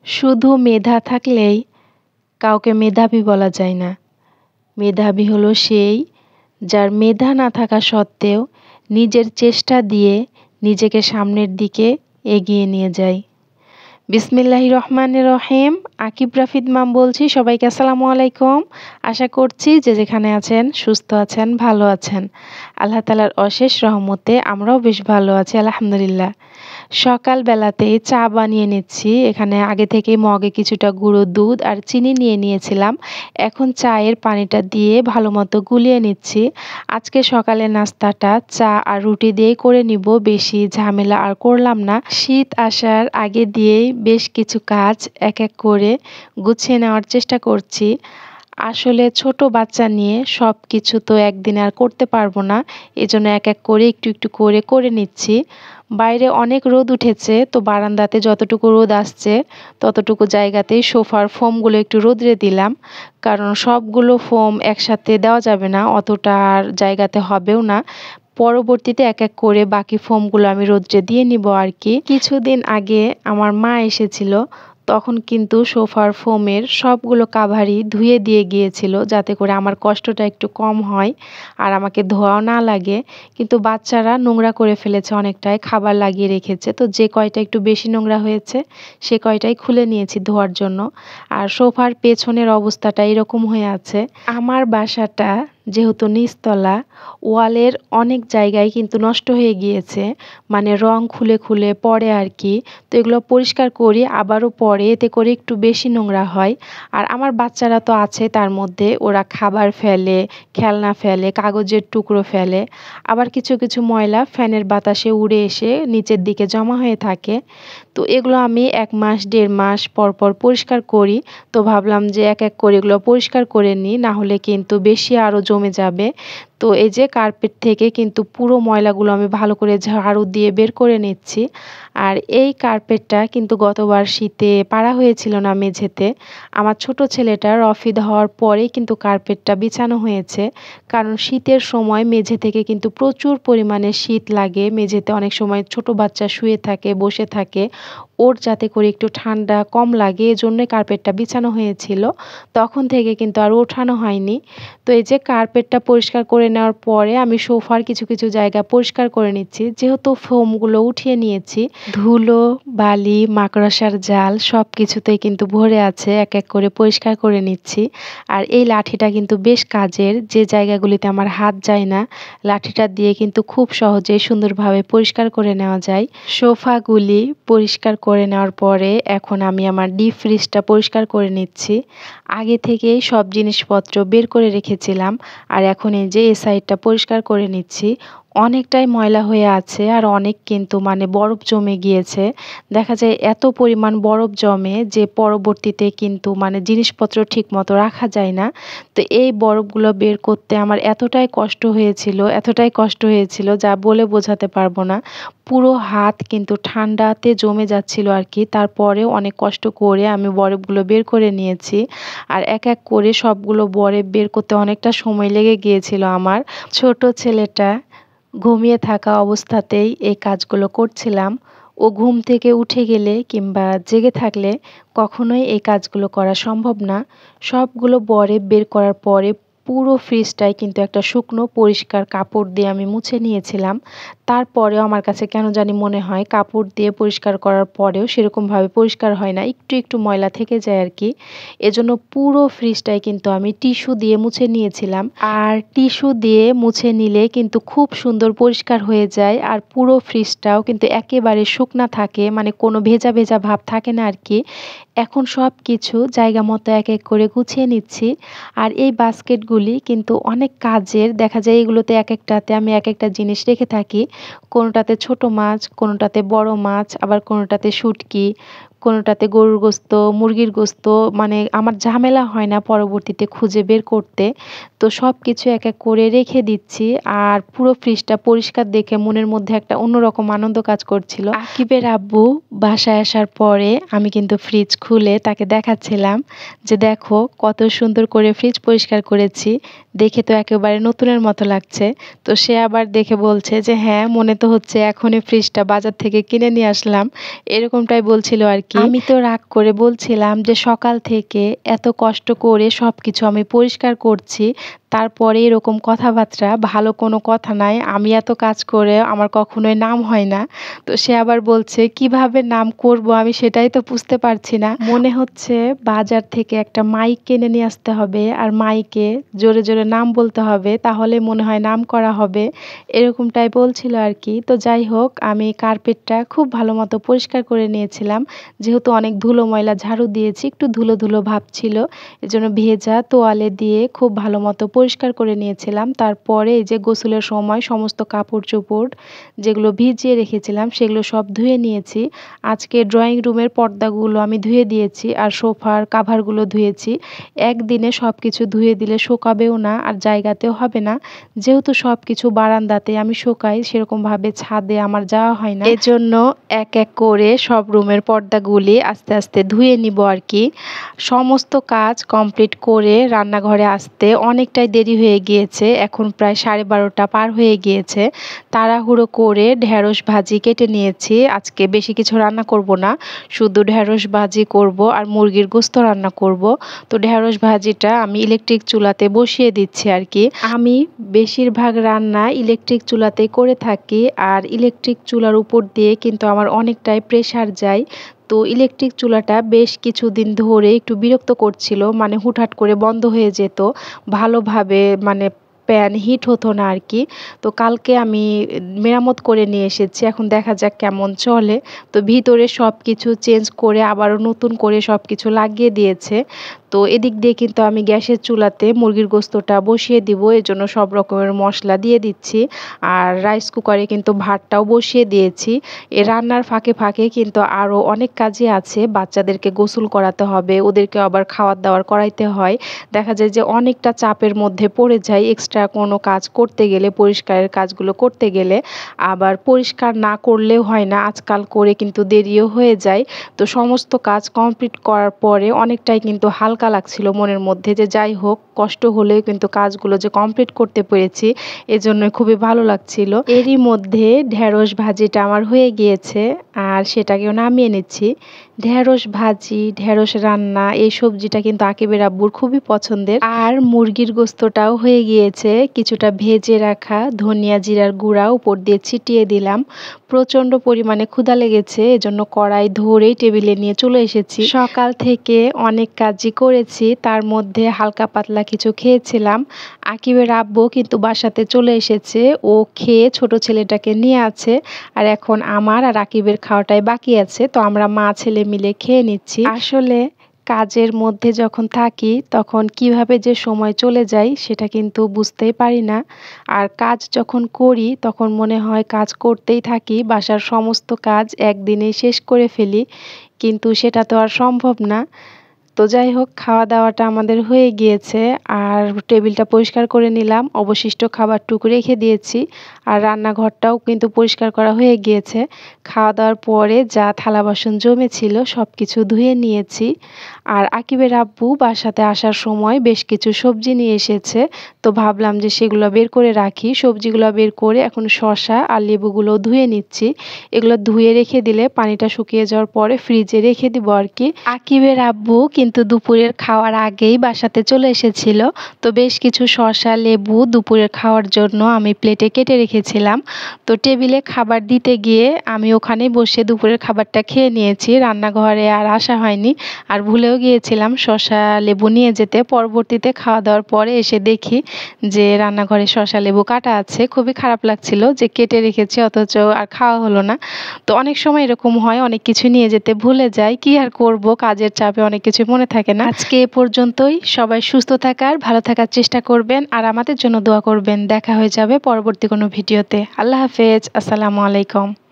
শুধু মেধা থাকলেই কাউকে মেধাবী বলা যায় না। মেধাবী হলো সেই যার মেধা না থাকা সত্ত্বেও নিজের চেষ্টা দিয়ে নিজেকে সামনের দিকে এগিয়ে নিয়ে যায়। বিসমিল্লাহির রহমানির রহিম। আকিব রাফিদ মাম বলছি। সবাইকে আসসালামু আলাইকুম। আশা করছি যে যেখানে আছেন সুস্থ আছেন, ভালো আছেন। আল্লাহ তাআলার অশেষ রহমতে আমরাও বেশ ভালো আছি আলহামদুলিল্লাহ। সকালবেলাতেই চা বানিয়ে নিচ্ছি। এখানে আগে থেকেই মগে কিছুটা গুঁড়ো দুধ আর চিনি নিয়ে নিয়েছিলাম। এখন চায়ের পানিটা দিয়ে ভালো মতো গুলিয়ে নিচ্ছি। আজকে সকালের নাস্তাটা চা আর রুটি দিয়েই করে নিব, বেশি ঝামেলা আর করলাম না। শীত আসার আগে দিয়েই বেশ কিছু কাজ এক এক করে গুছিয়ে নেওয়ার চেষ্টা করছি। আসলে ছোট বাচ্চা নিয়ে সব কিছু তো একদিন আর করতে পারবো না, এজন্য এক এক করে একটু একটু করে করে নিচ্ছি। বাইরে অনেক রোদ উঠেছে, তো বারান্দাতে যতটুকু রোদ আসছে ততটুকু জায়গাতেই সোফার ফোমগুলো একটু রোদরে দিলাম, কারণ সবগুলো ফোম একসাথে দেওয়া যাবে না, অতটা আর জায়গাতে হবেও না। পরবর্তীতে এক এক করে বাকি ফোমগুলো আমি রোদ্রে দিয়ে নিব আর কি। কিছুদিন আগে আমার মা এসেছিল, তখন কিন্তু সোফার ফোমের সবগুলো কাভারই ধুয়ে দিয়ে গিয়েছিল, যাতে করে আমার কষ্টটা একটু কম হয় আর আমাকে ধোয়াও না লাগে। কিন্তু বাচ্চারা নোংরা করে ফেলেছে অনেকটাই, খাবার লাগিয়ে রেখেছে, তো যে কয়টা একটু বেশি নোংরা হয়েছে সে কয়টাই খুলে নিয়েছি ধোয়ার জন্য। আর সোফার পেছনের অবস্থাটা এরকম হয়ে আছে। আমার বাসাটা যেহেতু নিচতলা, ওয়ালের অনেক জায়গায় কিন্তু নষ্ট হয়ে গিয়েছে, মানে রং খুলে খুলে পড়ে আর কি। তো এগুলো পরিষ্কার করি, আবারও পরে, এতে করে একটু বেশি নোংরা হয়। আর আমার বাচ্চারা তো আছে, তার মধ্যে ওরা খাবার ফেলে, খেলনা ফেলে, কাগজের টুকরো ফেলে, আবার কিছু কিছু ময়লা ফ্যানের বাতাসে উড়ে এসে নিচের দিকে জমা হয়ে থাকে। তো এগুলো আমি 1 মাস 1.5 মাস পর পর পরিষ্কার করি। তো ভাবলাম যে এক এক করে এগুলো পরিষ্কার করে নিই, না হলে কিন্তু বেশি আরও জমে যাবে। তো এই যে কার্পেট থেকে কিন্তু পুরো ময়লাগুলো আমি ভালো করে ঝাড়ু দিয়ে বের করে নিচ্ছি। আর এই কার্পেটটা কিন্তু গতবার শীতে পাড়া হয়েছিল না মেঝেতে। আমার ছোট ছেলেটা রফিদ হওয়ার পরেই কিন্তু কার্পেটটা বিছানো হয়েছে, কারণ শীতের সময় মেঝে থেকে কিন্তু প্রচুর পরিমাণে শীত লাগে। মেঝেতে অনেক সময় ছোট বাচ্চা শুয়ে থাকে, বসে থাকে, ওর যাতে করে একটু ঠান্ডা কম লাগে এজন্যই কার্পেটটা বিছানো হয়েছিল। তখন থেকে কিন্তু আর ওঠানো হয়নি। তো এই যে কার্পেটটা পরিষ্কার করে নেওয়ার পরে আমি সোফার কিছু কিছু জায়গা পরিষ্কার করে নিচ্ছি, যেহেতু ফোমগুলো উঠিয়ে নিয়েছি। ধুলো, বালি, মাকড়সার জাল সব কিছুতেই কিন্তু ভরে আছে, এক এক করে পরিষ্কার করে নিচ্ছি। আর এই লাঠিটা কিন্তু বেশ কাজের, যে জায়গাগুলিতে আমার হাত যায় না লাঠিটা দিয়ে কিন্তু খুব সহজেই সুন্দরভাবে পরিষ্কার করে নেওয়া যায়। সোফাগুলি পরিষ্কার করে নেওয়ার পরে এখন আমি আমার ডিপ ফ্রিজটা পরিষ্কার করে নিচ্ছি। আগে থেকেই সব জিনিসপত্র বের করে রেখেছিলাম, আর এখন এই যে এই সাইডটা পরিষ্কার করে নিচ্ছি। অনেকটাই ময়লা হয়ে আছে আর অনেক কিন্তু মানে বরফ জমে গিয়েছে। দেখা যায় এত পরিমাণ বরফ জমে যে পরবর্তীতে কিন্তু মানে জিনিসপত্র ঠিক মতো রাখা যায় না। তো এই বরফগুলো বের করতে আমার এতটাই কষ্ট হয়েছিল যা বলে বোঝাতে পারবো না। পুরো হাত কিন্তু ঠান্ডাতে জমে যাচ্ছিল আর কি। তারপরেও অনেক কষ্ট করে আমি বরফগুলো বের করে নিয়েছি। আর এক এক করে সবগুলো বরফ বের করতে অনেকটা সময় লেগে গিয়েছিল আমার। ছোট ছেলেটা ঘুমিয়ে থাকা অবস্থাতেই এই কাজগুলো করছিলাম। ও ঘুম থেকে উঠে গেলে কিংবা জেগে থাকলে কখনোই এই কাজগুলো করা সম্ভব না। সবগুলো বরফ বের করার পরে পুরো ফ্রিজটাই কিন্তু একটা শুকনো পরিষ্কার কাপড় দিয়ে আমি মুছে নিয়েছিলাম। তারপরেও আমার কাছে কেন জানি মনে হয় কাপড় দিয়ে পরিষ্কার করার পরেও সেরকমভাবে পরিষ্কার হয় না, একটু একটু ময়লা থেকে যায় আর কি। এজন্য পুরো ফ্রিজটাই কিন্তু আমি টিস্যু দিয়ে মুছে নিয়েছিলাম। আর টিস্যু দিয়ে মুছে নিলে কিন্তু খুব সুন্দর পরিষ্কার হয়ে যায়, আর পুরো ফ্রিজটাও কিন্তু একেবারে শুকনা থাকে, মানে কোনো ভেজা ভেজা ভাব থাকে না আর কি। এখন সব কিছু জায়গা মতো এক এক করে গুছিয়ে নিচ্ছি। আর এই বাস্কেটগুলি কিন্তু অনেক কাজের, দেখা যায় এগুলোতে এক একটাতে আমি এক একটা জিনিস রেখে থাকি। কোনোটাতে ছোট মাছ, কোনোটাতে বড় মাছ, আবার কোনোটাতে শুটকি, কোনোটাতে গরুর গোস্ত, মুরগির গোস্ত, মানে আমার ঝামেলা হয় না পরবর্তীতে খুঁজে বের করতে। তো সব কিছু এক এক করে রেখে দিচ্ছি। আর পুরো ফ্রিজটা পরিষ্কার দেখে মনের মধ্যে একটা অন্যরকম আনন্দ কাজ করছিল। আকিবের আব্বু বাসায় আসার পরে আমি কিন্তু ফ্রিজ খুলে তাকে দেখাচ্ছিলাম যে দেখো কত সুন্দর করে ফ্রিজ পরিষ্কার করেছি। দেখে তো একেবারে নতুনের মতো লাগছে। তো সে আবার দেখে বলছে যে হ্যাঁ, মনে তো হচ্ছে এখনই ফ্রিজটা বাজার থেকে কিনে নিয়ে আসলাম, এরকমটাই বলছিল আর কি। আমি তো রাগ করে বলছিলাম যে সকাল থেকে এত কষ্ট করে সবকিছু আমি পরিষ্কার করছি, তারপরে এরকম কথাবার্তা, ভালো কোনো কথা নাই, আমি এত কাজ করে আমার কখনোই নাম হয় না। তো সে আবার বলছে কিভাবে নাম করব আমি সেটাই তো বুঝতে পারছি না, মনে হচ্ছে বাজার থেকে একটা মাইক কিনে নিয়ে আসতে হবে আর মাইকে জোরে জোরে নাম বলতে হবে, তাহলে মনে হয় নাম করা হবে, এরকমটাই বলছিল আর কি। তো যাই হোক, আমি কার্পেটটা খুব ভালো মতো পরিষ্কার করে নিয়েছিলাম, যেহেতু অনেক ধুলো ময়লা ঝাড়ু দিয়েছি, একটু ধুলো ধুলো ভাব ছিল, এজন্য ভেজা তোয়ালে দিয়ে খুব ভালো মতো পরিষ্কার করে নিয়েছিলাম। তারপরে এই যে গোসলের সময় সমস্ত কাপড় চোপড় যেগুলো ভিজিয়ে রেখেছিলাম সেগুলো সব ধুয়ে নিয়েছি। আজকে ড্রয়িং রুমের পর্দাগুলো আমি ধুয়ে দিয়েছি আর সোফার কাভারগুলো ধুয়েছি। একদিনে সব কিছু ধুয়ে দিলে শুকাবেও না আর জায়গাতেও হবে না, যেহেতু সব কিছু বারান্দাতে আমি শুকাই, সেরকমভাবে ছাদে আমার যাওয়া হয় না, এজন্য এক এক করে সব রুমের পর্দাগুলি আস্তে আস্তে ধুয়ে নিব আর কি। সমস্ত কাজ কমপ্লিট করে রান্নাঘরে আসতে অনেকটাই দেরি হয়ে গিয়েছে, এখন প্রায় 12:30 পার হয়ে গিয়েছে। তাড়াহুড়ো করে ঢেঁড়স ভাজি কেটে নিয়েছি, আজকে বেশি কিছু রান্না করব না, শুধু ঢেঁড়স ভাজি করব আর মুরগির গোস্ত রান্না করব। তো ঢেঁড়স ভাজিটা আমি ইলেকট্রিক চুলাতে বসিয়ে দিচ্ছি আর কি। আমি বেশিরভাগ রান্না ইলেকট্রিক চুলাতেই করে থাকি, আর ইলেকট্রিক চুলার উপর দিয়ে কিন্তু আমার অনেকটাই প্রেসার যায়। তো ইলেকট্রিক চুলাটা বেশ কিছুদিন ধরে একটু বিরক্ত করছিল, মানে হুটহাট করে বন্ধ হয়ে যেত, ভালোভাবে মানে প্যান হিট হতো না আর কি। তো কালকে আমি মেরামত করে নিয়ে এসেছি, এখন দেখা যাক কেমন চলে। তো ভিতরে সব কিছু চেঞ্জ করে আবারও নতুন করে সব কিছু লাগিয়ে দিয়েছে। তো এদিক দিয়ে কিন্তু আমি গ্যাসের চুলাতে মুরগির গোস্তটা বসিয়ে দিব, এজন্য সব রকমের মশলা দিয়ে দিচ্ছি। আর রাইস কুকারে কিন্তু ভাতটাও বসিয়ে দিয়েছি। এ রান্নার ফাঁকে ফাঁকে কিন্তু আরও অনেক কাজই আছে, বাচ্চাদেরকে গোসল করাতে হবে, ওদেরকে আবার খাওয়ার দাওয়ার করাইতে হয়। দেখা যায় যে অনেকটা চাপের মধ্যে পড়ে যায় এক্সট্রা কোনো কাজ করতে গেলে, পরিষ্কারের কাজগুলো করতে গেলে। আবার পরিষ্কার না করলেও হয় না, আজকাল করে কিন্তু দেরিও হয়ে যায়। তো সমস্ত কাজ কমপ্লিট করার পরে অনেকটাই কিন্তু হালকা লাগছিল মনের মধ্যে, যে যাই হোক কষ্ট হলেও কিন্তু কাজগুলো যে কমপ্লিট করতে পেরেছি, এজন্য খুবই ভালো লাগছিল। এরই মধ্যে ঢেঁড়স ভাজিটা আমার হয়ে গিয়েছে আর সেটাকেও নামিয়ে নিচ্ছি। ঢেঁড়স ভাজি, ঢেঁড়স রান্না, এই সবজিটা কিন্তু আকিবের আব্বুর খুবই পছন্দের। আর মুরগির গোস্তটাও হয়ে গিয়েছে, কিছুটা ভেজে রাখা ধনিয়া জিরার গুঁড়া উপর দিয়ে ছিটিয়ে দিলাম। প্রচণ্ড পরিমাণে ক্ষুধা লেগেছে, এজন্য কড়াই ধরেই টেবিলে নিয়ে চলে এসেছি। সকাল থেকে অনেক কাজই করেছি, তার মধ্যে হালকা পাতলা কিছু খেয়েছিলাম। আকিবের আব্বু কিন্তু বাসাতে চলে এসেছে, ও খেয়ে ছোট ছেলেটাকে নিয়ে আছে, আর এখন আমার আর আকিবের খাওয়াটাই বাকি আছে। তো আমরা মা ছেলে মিলে খেয়ে নিচ্ছি। আসলে কাজের মধ্যে যখন থাকি তখন কিভাবে যে সময় চলে যায় সেটা কিন্তু বুঝতেই পারি না। আর কাজ যখন করি তখন মনে হয় কাজ করতেই থাকি, বাসার সমস্ত কাজ একদিনেই শেষ করে ফেলি, কিন্তু সেটা তো আর সম্ভব না। তো যাই হোক, খাওয়া দাওয়াটা আমাদের হয়ে গিয়েছে আর টেবিলটা পরিষ্কার করে নিলাম, অবশিষ্ট খাবারটুকু রেখে দিয়েছি। আর রান্নাঘরটাও কিন্তু পরিষ্কার করা হয়ে গিয়েছে। খাওয়া দাওয়ার পরে যা থালা বাসন জমেছিল সব কিছু ধুয়ে নিয়েছি। আর আকিবের আব্বু বাসাতে আসার সময় বেশ কিছু সবজি নিয়ে এসেছে, তো ভাবলাম যে সেগুলো বের করে রাখি। সবজিগুলো বের করে এখন শসা আর লেবুগুলো ধুয়ে নিচ্ছি। এগুলো ধুয়ে রেখে দিলে পানিটা শুকিয়ে যাওয়ার পরে ফ্রিজে রেখে দিব আর কি। আকিবের আব্বু কিন্তু দুপুরের খাওয়ার আগেই বাসাতে চলে এসেছিল, তো বেশ কিছু শসা লেবু দুপুরের খাওয়ার জন্য আমি প্লেটে কেটে রেখেছিলাম। তো টেবিলে খাবার দিতে গিয়ে আমি ওখানে বসে দুপুরের খাবারটা খেয়ে নিয়েছি, রান্নাঘরে আর আসা হয়নি। আর ভুলেও গিয়েছিলাম শসা লেবু নিয়ে যেতে, পরবর্তীতে খাওয়া দাওয়ার পরে এসে দেখি যে রান্নাঘরে শসা লেবু কাটা আছে। খুবই খারাপ লাগছিল যে কেটে রেখেছি অথচ আর খাওয়া হলো না। তো অনেক সময় এরকম হয়, অনেক কিছু নিয়ে যেতে ভুলে যাই, কি আর করব, কাজের চাপে অনেক কিছু মনে থাকে না। আজকে এ পর্যন্তই। সবাই সুস্থ থাকার, ভালো থাকার চেষ্টা করবেন আর আমাদের জন্য দোয়া করবেন। দেখা হয়ে যাবে পরবর্তী কোনো ভিডিওতে। আল্লাহ হাফেজ, আসসালামু আলাইকুম।